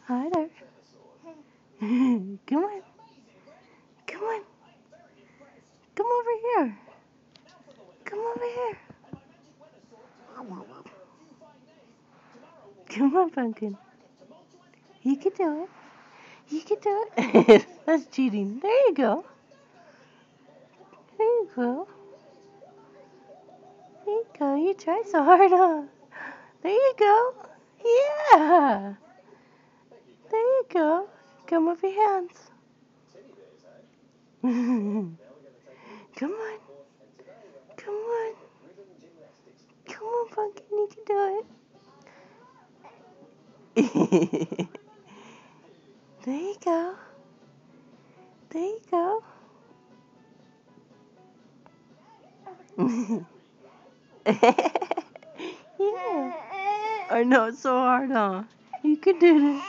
Hi there. Come on. Come on. Come over here. Come over here. Come on, Pumpkin. You can do it. You can do it. That's cheating. There you go. There you go. There you go. You try so hard, huh? There you go. Yeah. There you go. Come with your hands. Come on. Come on. Come on, Pumpkin. You can do it. There you go. There you go. Yeah. I know it's so hard, huh? You can do this.